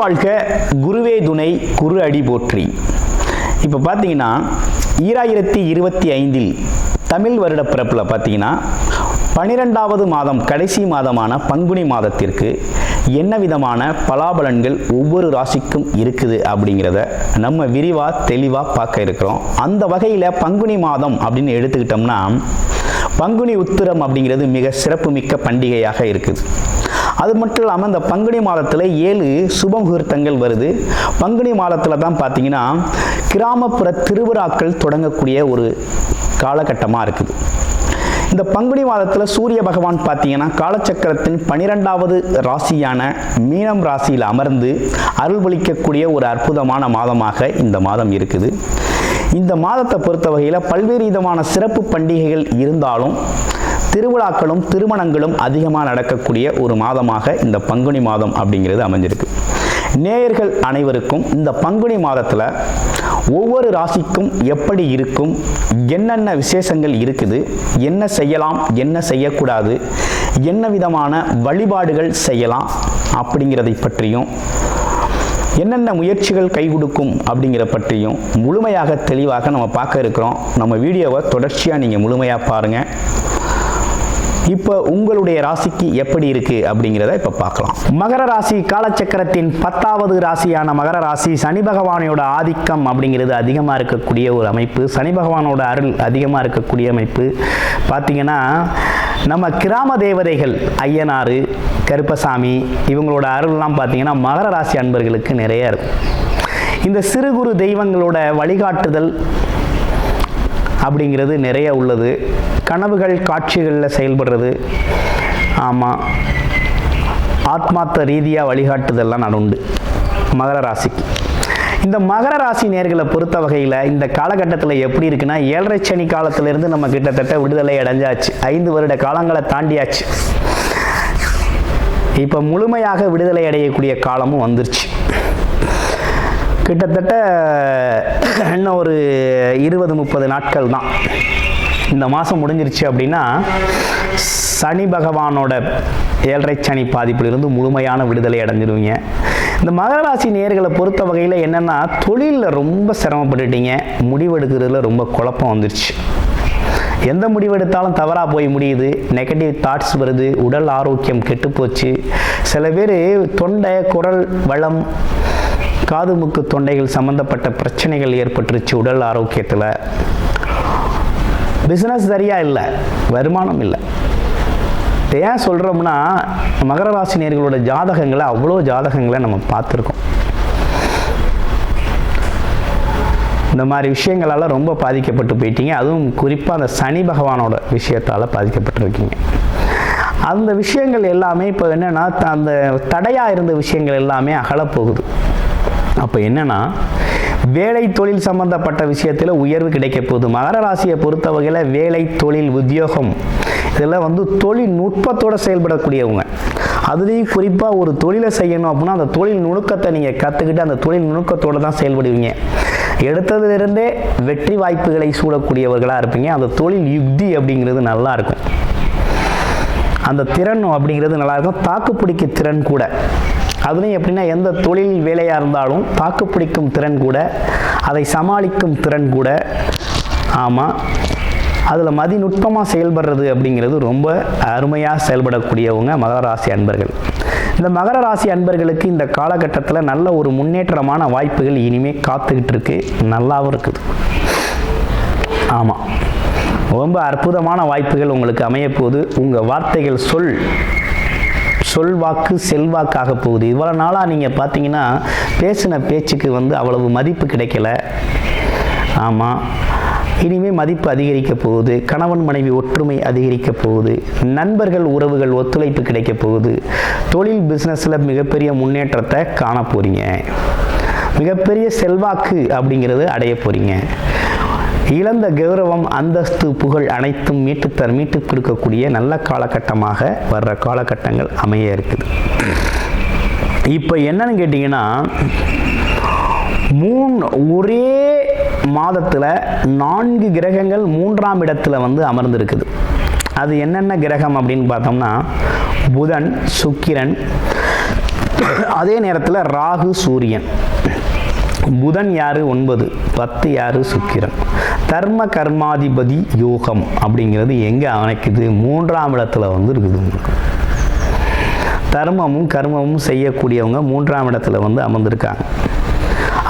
வாழ்க குருவே துணை குரு அடி போற்றி. இப்போ பார்த்தீங்கன்னா 2025 தமிழ் வருட பிறப்பில் பார்த்தீங்கன்னா 12வது மாதம் கடைசி மாதமான பங்குனி மாதத்திற்கு என்ன விதமான பலாபலன்கள் ஒவ்வொரு ராசிக்கும் இருக்குது அப்படிங்கிறத நம்ம விரிவாக தெளிவாக பார்க்க இருக்கிறோம். அந்த வகையில் பங்குனி மாதம் அப்படின்னு எடுத்துக்கிட்டோம்னா பங்குனி உத்திரம் அப்படிங்கிறது மிக சிறப்புமிக்க பண்டிகையாக இருக்குது. அது மட்டும் இல்லாமல் இந்த பங்குனி மாதத்தில் 7 சுப முகூர்த்தங்கள் வருது. பங்குனி மாதத்தில் தான் பார்த்தீங்கன்னா கிராமப்புற திருவிழாக்கள் தொடங்கக்கூடிய ஒரு காலகட்டமாக இருக்குது. இந்த பங்குனி மாதத்தில் சூரிய பகவான் பார்த்தீங்கன்னா காலச்சக்கரத்தின் 12வது ராசியான மீனம் ராசியில் அமர்ந்து அருள்பளிக்கக்கூடிய ஒரு அற்புதமான மாதமாக இந்த மாதம் இருக்குது. இந்த மாதத்தை பொறுத்த வகையில் பல்வேறு விதமான சிறப்பு பண்டிகைகள் இருந்தாலும் திருவிழாக்களும் திருமணங்களும் அதிகமாக நடக்கக்கூடிய ஒரு மாதமாக இந்த பங்குனி மாதம் அப்படிங்கிறது அமைஞ்சிருக்கு. நேயர்கள் அனைவருக்கும் இந்த பங்குனி மாதத்தில் ஒவ்வொரு ராசிக்கும் எப்படி இருக்கும், என்னென்ன விசேஷங்கள் இருக்குது, என்ன செய்யலாம் என்ன செய்யக்கூடாது, என்ன விதமான வழிபாடுகள் செய்யலாம் அப்படிங்கிறதை பற்றியும் என்னென்ன முயற்சிகள் கை கொடுக்கும் அப்படிங்கிற பற்றியும் முழுமையாக தெளிவாக நம்ம பார்க்க இருக்கிறோம். நம்ம வீடியோவை தொடர்ச்சியாக நீங்கள் முழுமையாக பாருங்கள். இப்போ உங்களுடைய ராசிக்கு எப்படி இருக்கு அப்படிங்கிறத இப்போ பார்க்கலாம். மகர ராசி காலச்சக்கரத்தின் 10வது ராசியான மகர ராசி சனி பகவானோட ஆதிக்கம் அப்படிங்கிறது அதிகமாக இருக்கக்கூடிய ஒரு அமைப்பு. சனி பகவானோட அருள் அதிகமாக இருக்கக்கூடிய அமைப்பு. பார்த்தீங்கன்னா நம்ம கிராம தேவதைகள் ஐயனாறு கருப்பசாமி இவங்களோட அருள்லாம் பார்த்தீங்கன்னா மகர ராசி அன்பர்களுக்கு நிறைய இருக்கும். இந்த சிறு குறு தெய்வங்களோட வழிகாட்டுதல் அப்படிங்கிறது நிறைய உள்ளது. கனவுகள் காட்சிகளில் செயல்படுறது, ஆமாம், ஆத்மார்த்த ரீதியாக வழிகாட்டுதல்லாம் நடுண்டு மகர ராசிக்கு. இந்த மகர ராசி நேர்களை பொறுத்த வகையில் இந்த காலகட்டத்தில் எப்படி இருக்குன்னா 7.5 சனி காலத்திலிருந்து நம்ம கிட்டத்தட்ட விடுதலை அடைஞ்சாச்சு. 5 வருட காலங்களை தாண்டியாச்சு. இப்போ முழுமையாக விடுதலை அடையக்கூடிய காலமும் வந்துருச்சு. கிட்டத்தட்ட இன்னும் ஒரு 20-30 நாட்கள் தான் இந்த மாதம் முடிஞ்சிருச்சு. அப்படின்னா சனி பகவானோட 7.5 சனி பாதிப்பிலிருந்து முழுமையான விடுதலை அடைஞ்சிருவீங்க. இந்த மகர ராசி நேர்களை பொறுத்த வகையில் என்னென்னா தொழிலில் ரொம்ப சிரமப்பட்டுட்டீங்க. முடிவெடுக்கிறதுல ரொம்ப குழப்பம் வந்துருச்சு. எந்த முடிவெடுத்தாலும் தவறாக போய் முடியுது. நெகட்டிவ் தாட்ஸ் வருது. உடல் ஆரோக்கியம் கெட்டுப்போச்சு. சில பேர் தொண்டை குரல் வளம் காது மூக்கு தொண்டைகள் சம்பந்தப்பட்ட பிரச்சனைகள் ஏற்பட்டுருச்சு. உடல் ஆரோக்கியத்தில் பிஸ்னஸ் சரியாக இல்லை, வருமானம் இல்லை. ஏன் சொல்கிறோம்னா மகர ராசினியர்களோட ஜாதகங்களை அவ்வளோ ஜாதகங்களை நம்ம பார்த்துருக்கோம். இந்த மாதிரி விஷயங்களால் ரொம்ப பாதிக்கப்பட்டு போயிட்டீங்க. அதுவும் குறிப்பாக அந்த சனி பகவானோட விஷயத்தால் பாதிக்கப்பட்டிருக்கீங்க. அந்த விஷயங்கள் எல்லாமே இப்போ என்னென்னா அந்த தடையாக இருந்த விஷயங்கள் எல்லாமே அகலப்போகுது. அப்போ என்னென்னா வேலை தொழில் சம்பந்தப்பட்ட விஷயத்தில் உயர்வு கிடைக்க போகுது. மகர ராசியை பொறுத்த வகையில் வேலை தொழில் உத்தியோகம் இதெல்லாம் தொழில்நுட்பத்தோடு செயல்படக்கூடியவங்க. அதுலேயும் குறிப்பாக ஒரு தொழிலை செய்யணும் அப்படின்னா அந்த தொழில் நுணுக்கத்தை நீங்கள் கற்றுக்கிட்டு அந்த தொழில் நுணுக்கத்தோடு தான் செயல்படுவீங்க. எடுத்ததுலேருந்தே வெற்றி வாய்ப்புகளை சூடக்கூடியவர்களாக இருப்பீங்க. அந்த தொழில் யுக்தி அப்படிங்கிறது நல்லாயிருக்கும். அந்த திறன் அப்படிங்கிறது நல்லாயிருக்கும். தாக்குப்பிடிக்க திறன் கூட. அதுலேயும் எப்படின்னா எந்த தொழில் வேலையாக இருந்தாலும் தாக்குப்பிடிக்கும் திறன் கூட, அதை சமாளிக்கும் திறன் கூட, ஆமாம், அதில் மதிநுட்பமாக செயல்படுறது அப்படிங்கிறது ரொம்ப அருமையாக செயல்படக்கூடியவங்க மகர ராசி அன்பர்கள். இந்த மகர ராசி அன்பர்களுக்கு இந்த காலகட்டத்தில் நல்ல ஒரு முன்னேற்றமான வாய்ப்புகள் இனிமேல் காத்துக்கிட்டு இருக்கு. நல்லாவும் இருக்குது. ஆமாம், ரொம்ப அற்புதமான வாய்ப்புகள் உங்களுக்கு அமையப்போகுது. உங்கள் வார்த்தைகள் சொல்வாக்கு செல்வாக்காக போகுது. இவ்வளோ நாளாக நீங்கள் பார்த்தீங்கன்னா பேசின பேச்சுக்கு அவ்வளவு மதிப்பு கிடைக்கல. ஆமாம், இனிமேல் மதிப்பு அதிகரிக்க போகுது. கணவன் மனைவி ஒற்றுமை அதிகரிக்க போகுது. நண்பர்கள் உறவுகள் ஒத்துழைப்பு கிடைக்க போகுது. தொழில் பிஸ்னஸில் மிகப்பெரிய முன்னேற்றத்தை காண போகிறீங்க. மிகப்பெரிய செல்வாக்கு அப்படிங்கிறது அடைய போகிறீங்க. இழந்த கௌரவம் அந்தஸ்து புகழ் அனைத்தும் மீட்டு கொடுக்கக்கூடிய நல்ல காலகட்டமாக வர்ற காலகட்டங்கள் அமைய இருக்குது. இப்போ என்னன்னு கேட்டிங்கன்னா ஒரே மாதத்தில் 4 கிரகங்கள் 3ஆம் இடத்துல அமர்ந்திருக்குது. அது என்னென்ன கிரகம் அப்படின்னு பார்த்தோம்னா புதன், சுக்கிரன், அதே நேரத்தில் ராகு சூரியன், புதன் யாரு 9, 10 யாரு சுக்கிரன். தர்ம கர்மாதிபதி யோகம் அப்படிங்கிறது எங்கே அமைக்குது? 3ஆம் இடத்துல வந்து இருக்குது. தர்மமும் கர்மமும் செய்யக்கூடியவங்க 3ஆம் இடத்துல வந்து அமர்ந்திருக்காங்க.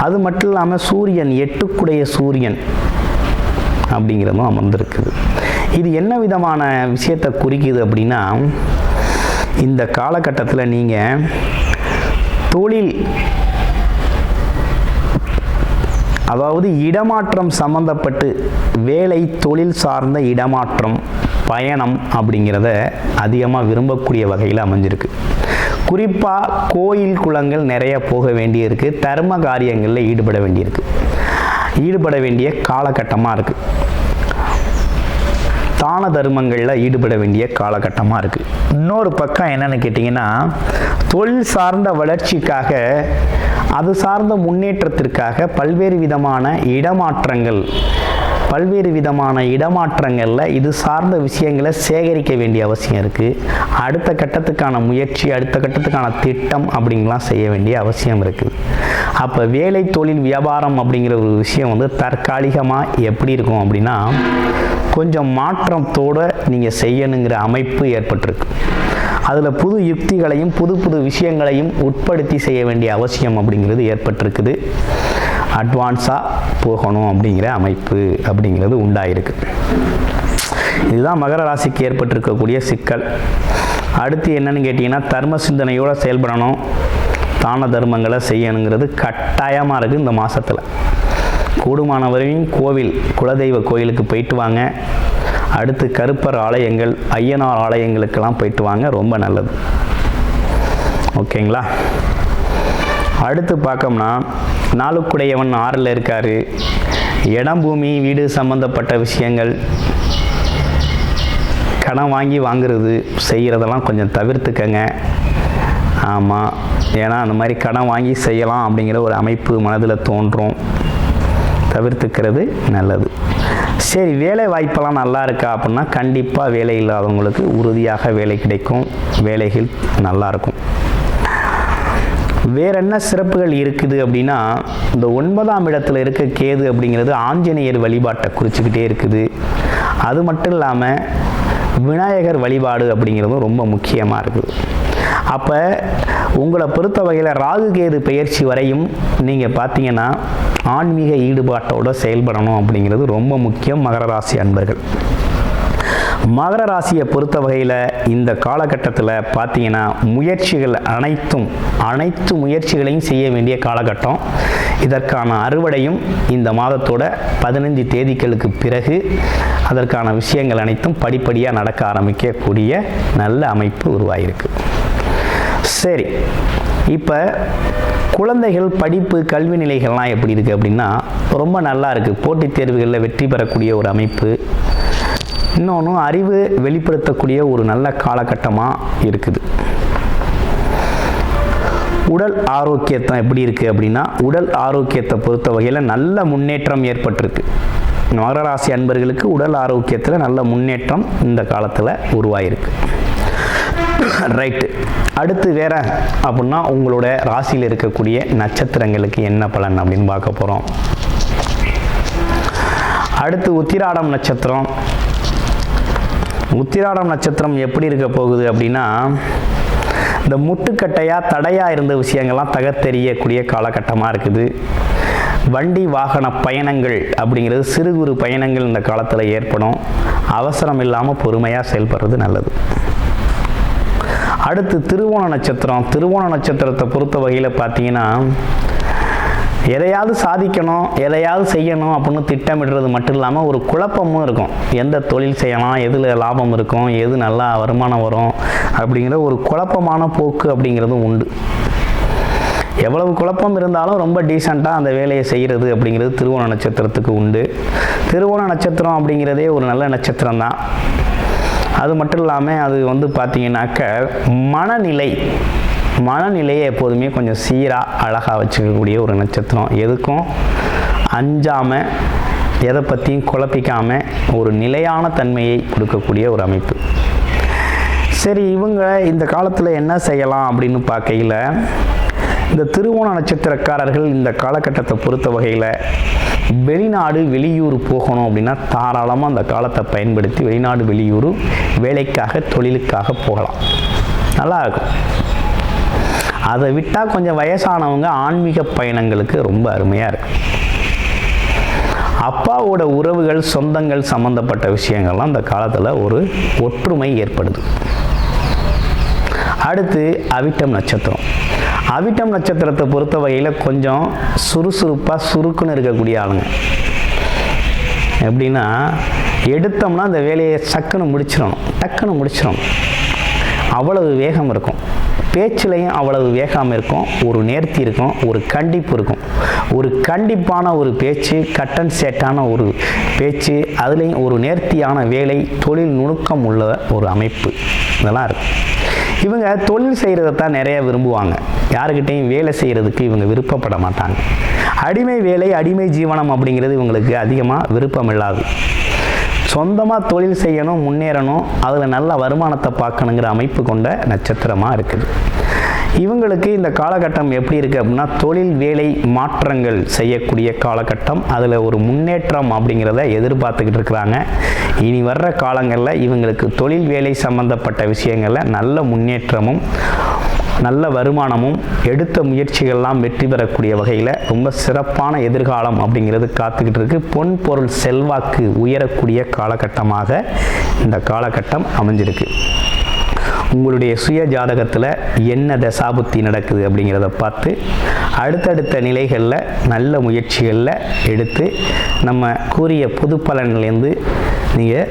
அது மட்டும் இல்லாமல் சூரியன் 8க்குடைய சூரியன் அப்படிங்கிறதும் அமர்ந்திருக்குது. இது என்ன விதமான விஷயத்தை குறிக்குது அப்படின்னா, இந்த காலகட்டத்தில் நீங்கள் தொழில், அதாவது இடமாற்றம் சம்பந்தப்பட்டு வேலை தொழில் சார்ந்த இடமாற்றம் பயணம் அப்படிங்கிறத அதிகமாக விரும்பக்கூடிய வகையில் அமைஞ்சிருக்கு. குறிப்பாக கோயில் குளங்கள் நிறைய போக வேண்டியிருக்கு, தர்ம காரியங்களில் ஈடுபட வேண்டிய காலகட்டமாக இருக்குது. தான தர்மங்களில் ஈடுபட வேண்டிய காலகட்டமாக இருக்குது. இன்னொரு பக்கம் என்னென்னு கேட்டிங்கன்னா, தொழில் சார்ந்த வளர்ச்சிக்காக, அது சார்ந்த முன்னேற்றத்திற்காக பல்வேறு விதமான இடமாற்றங்களில் இது சார்ந்த விஷயங்களை சேகரிக்க வேண்டிய அவசியம் இருக்குது. அடுத்த கட்டத்துக்கான முயற்சி, அடுத்த கட்டத்துக்கான திட்டம் அப்படிங்கலாம் செய்ய வேண்டிய அவசியம் இருக்குது. அப்போ வேலை தொழில் வியாபாரம் அப்படிங்கிற ஒரு விஷயம் வந்து தற்காலிகமாக எப்படி இருக்கும் அப்படின்னா, கொஞ்சம் மாற்றத்தோடு நீங்கள் செய்யணுங்கிற அமைப்பு ஏற்பட்டிருக்கு. அதில் புது யுக்திகளையும் புது விஷயங்களையும் உட்படுத்தி செய்ய வேண்டிய அவசியம் அப்படிங்கிறது ஏற்பட்டிருக்குது. அட்வான்ஸாக போகணும் அப்படிங்கிற அமைப்பு அப்படிங்கிறது உண்டாயிருக்கு. இதுதான் மகர ராசிக்கு ஏற்பட்டிருக்கக்கூடிய சிக்கல். அடுத்து என்னன்னு கேட்டிங்கன்னா, தர்ம சிந்தனையோடு செயல்படணும், தான தர்மங்களை செய்யணுங்கிறது கட்டாயமாக இருக்குது. இந்த மாதத்தில் கூடுமானவரையும் குலதெய்வ கோயிலுக்கு போயிட்டு வாங்க. அடுத்து கருப்பர் ஆலயங்கள், ஐயனார் ஆலயங்களுக்கெல்லாம் போயிட்டு வாங்க, ரொம்ப நல்லது. ஓகேங்களா? அடுத்து பார்க்கோம்னா, நாளுக்குடையவன் 6ல் இருக்கார். இடம் பூமி வீடு சம்பந்தப்பட்ட விஷயங்கள், கடன் வாங்குறது செய்கிறதெல்லாம் கொஞ்சம் தவிர்த்துக்கங்க. ஆமாம், ஏன்னா அந்த மாதிரி கடன் வாங்கி செய்யலாம் அப்படிங்கிற ஒரு அமைப்பு மனதில் தோன்றும். தவிர்த்துக்கிறது நல்லது. சரி, வேலை வாய்ப்பெல்லாம் நல்லா இருக்கா அப்படின்னா, கண்டிப்பாக வேலை இல்லாதவங்களுக்கு உறுதியாக வேலை கிடைக்கும், வேலைகள் நல்லாயிருக்கும். வேற என்ன சிறப்புகள் இருக்குது அப்படின்னா, இந்த 9ஆம் இடத்துல இருக்க கேது அப்படிங்கிறது ஆஞ்சநேயர் வழிபாட்டை குறிச்சுக்கிட்டே இருக்குது. அது மட்டும் இல்லாமல் விநாயகர் வழிபாடு அப்படிங்கிறதும் ரொம்ப முக்கியமாக இருக்குது. அப்போ உங்களை பொறுத்த வகையில் ராகு கேது பெயர்ச்சி வரையும் நீங்கள் பார்த்தீங்கன்னா ஆன்மீக ஈடுபாட்டோடு செயல்படணும் அப்படிங்கிறது ரொம்ப முக்கியம். மகர ராசி அன்பர்கள், மகர ராசியை பொறுத்த வகையில் இந்த காலகட்டத்தில் பார்த்தீங்கன்னா முயற்சிகள் அனைத்து முயற்சிகளையும் செய்ய வேண்டிய காலகட்டம். இதற்கான அறுவடையும் இந்த மாதத்தோட 15 தேதிகளுக்கு பிறகு அதற்கான விஷயங்கள் அனைத்தும் படிப்படியாக நடக்க ஆரம்பிக்கக்கூடிய நல்ல அமைப்பு உருவாகிருக்கு. சரி, இப்போ குழந்தைகள் படிப்பு கல்வி நிலைகள்லாம் எப்படி இருக்குது அப்படின்னா ரொம்ப நல்லா இருக்குது. போட்டித் தேர்வுகளில் வெற்றி பெறக்கூடிய ஒரு அமைப்பு. இன்னொன்று அறிவு வெளிப்படுத்தக்கூடிய ஒரு நல்ல காலகட்டமாக இருக்குது. உடல் ஆரோக்கியத்தை எப்படி இருக்குது அப்படின்னா, உடல் ஆரோக்கியத்தை பொறுத்த வகையில் நல்ல முன்னேற்றம் ஏற்பட்டிருக்கு. மகர ராசி அன்பர்களுக்கு உடல் ஆரோக்கியத்தில் நல்ல முன்னேற்றம் இந்த காலத்தில் உருவாயிருக்கு. ரைட்டு, அடுத்து வேற அப்படின்னா உங்களோட ராசியில் இருக்கக்கூடிய நட்சத்திரங்களுக்கு என்ன பலன் அப்படின்னு பார்க்க போகிறோம். அடுத்து உத்திராடம் நட்சத்திரம். உத்திராடம் நட்சத்திரம் எப்படி இருக்க போகுது அப்படின்னா, இந்த முட்டுக்கட்டையாக தடையாக இருந்த விஷயங்கள்லாம் தகர்த்தெறியக்கூடிய காலகட்டமாக இருக்குது. வண்டி வாகன பயணங்கள் அப்படிங்கிறது சிறு குறு பயணங்கள் இந்த காலத்தில் ஏற்படும். அவசரம் இல்லாமல் பொறுமையாக செயல்படுறது நல்லது. அடுத்து திருவோண நட்சத்திரம். திருவோண நட்சத்திரத்தை பொறுத்த வகையில் பார்த்தீங்கன்னா, எதையாவது சாதிக்கணும், எதையாவது செய்யணும் அப்படின்னு திட்டமிடுறது மட்டும் இல்லாமல் ஒரு குழப்பமும் இருக்கும். எந்த தொழில் செய்யலாம், எதில் லாபம் இருக்கும், எது நல்லா வருமானம் வரும் அப்படிங்கிற ஒரு குழப்பமான போக்கு அப்படிங்கிறதும் உண்டு. எவ்வளவு குழப்பம் இருந்தாலும் ரொம்ப டீசெண்டாக அந்த வேலையை செய்கிறது அப்படிங்கிறது திருவோண நட்சத்திரத்துக்கு உண்டு. திருவோண நட்சத்திரம் அப்படிங்கிறதே ஒரு நல்ல நட்சத்திரம் தான். அது மட்டும் இல்லாமல் அது வந்து பார்த்தீங்கன்னாக்க மனநிலையை எப்போதுமே கொஞ்சம் சீராக அழகாக வச்சுக்கக்கூடிய ஒரு நட்சத்திரம். எதுக்கும் அஞ்சாமல், எதை பற்றியும் குழப்பிக்காமல் ஒரு நிலையான தன்மையை கொடுக்கக்கூடிய ஒரு அமைப்பு. சரி, இவங்க இந்த காலத்தில் என்ன செய்யலாம் அப்படின்னு பார்க்கையில், இந்த திருவோண நட்சத்திரக்காரர்கள் இந்த காலகட்டத்தை பொறுத்த வகையில் வெளிநாடு வெளியூர் போகணும் அப்படின்னா தாராளமாக அந்த காலத்தை பயன்படுத்தி வெளிநாடு வெளியூர் வேலைக்காக தொழிலுக்காக போகலாம், நல்லா இருக்கும். அதை விட்டால் கொஞ்சம் வயசானவங்க ஆன்மீக பயணங்களுக்கு ரொம்ப அருமையாக இருக்கும். அப்பாவோட உறவுகள் சொந்தங்கள் சம்பந்தப்பட்ட விஷயங்கள்லாம் அந்த காலத்தில் ஒரு ஒற்றுமை ஏற்படுது. அடுத்து அவிட்டம் நட்சத்திரம். அவிட்டம் நட்சத்திரத்தை பொறுத்த வகையில் கொஞ்சம் சுறுசுறுப்பாக சுருக்குன்னு இருக்கக்கூடிய ஆளுங்க. எப்படின்னா எடுத்தோம்னா அந்த வேலையை டக்குன்னு முடிச்சிடணும். அவ்வளவு வேகம் இருக்கும். பேச்சிலையும் அவ்வளவு வேகம் இருக்கும், ஒரு நேர்த்தி இருக்கும், ஒரு கண்டிப்பு இருக்கும். ஒரு கண்டிப்பான ஒரு பேச்சு, கட்டன் சேட்டான ஒரு பேச்சு, அதுலேயும் ஒரு நேர்த்தியான வேலை, தொழில் நுணுக்கம் உள்ள ஒரு அமைப்பு, இதெல்லாம் இருக்கும். இவங்க தொழில் செய்கிறத தான் நிறைய விரும்புவாங்க. யாருக்கிட்டையும் வேலை செய்கிறதுக்கு இவங்க விருப்பப்பட மாட்டாங்க. அடிமை வேலை, அடிமை ஜீவனம் அப்படிங்கிறது இவங்களுக்கு அதிகமாக விருப்பம் இல்லாது. சொந்தமாக தொழில் செய்யணும், முன்னேறணும், அதில் நல்ல வருமானத்தை பார்க்கணுங்கிற அமைப்பு கொண்ட நட்சத்திரமாக இருக்குது. இவங்களுக்கு இந்த காலகட்டம் எப்படி இருக்குது அப்படின்னா தொழில் வேலை மாற்றங்கள் செய்யக்கூடிய காலகட்டம். அதில் ஒரு முன்னேற்றம் அப்படிங்கிறத எதிர்பார்த்துக்கிட்டு இருக்கிறாங்க. இனி வர்ற காலங்களில் இவங்களுக்கு தொழில் வேலை சம்பந்தப்பட்ட விஷயங்களில் நல்ல முன்னேற்றமும் நல்ல வருமானமும் எடுத்த முயற்சிகள்லாம் வெற்றி பெறக்கூடிய வகையில் ரொம்ப சிறப்பான எதிர்காலம் அப்படிங்கிறது காத்துக்கிட்டு இருக்கு. பொன் பொருள் செல்வாக்கு உயரக்கூடிய காலகட்டமாக இந்த காலகட்டம் அமைஞ்சிருக்கு. உங்களுடைய சுய ஜாதகத்தில் என்ன தசாபுத்தி நடக்குது அப்படிங்கிறத பார்த்து அடுத்தடுத்த நிலைகளில் நல்ல முயற்சிகளில் எடுத்து நம்ம கூறிய பொது பலன்லேருந்து நீங்கள்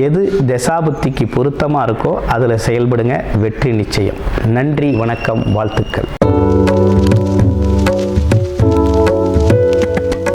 எது தசாபுத்திக்கு பொருத்தமாக இருக்கோ அதில் செயல்படுங்க, வெற்றி நிச்சயம். நன்றி, வணக்கம், வாழ்த்துக்கள்.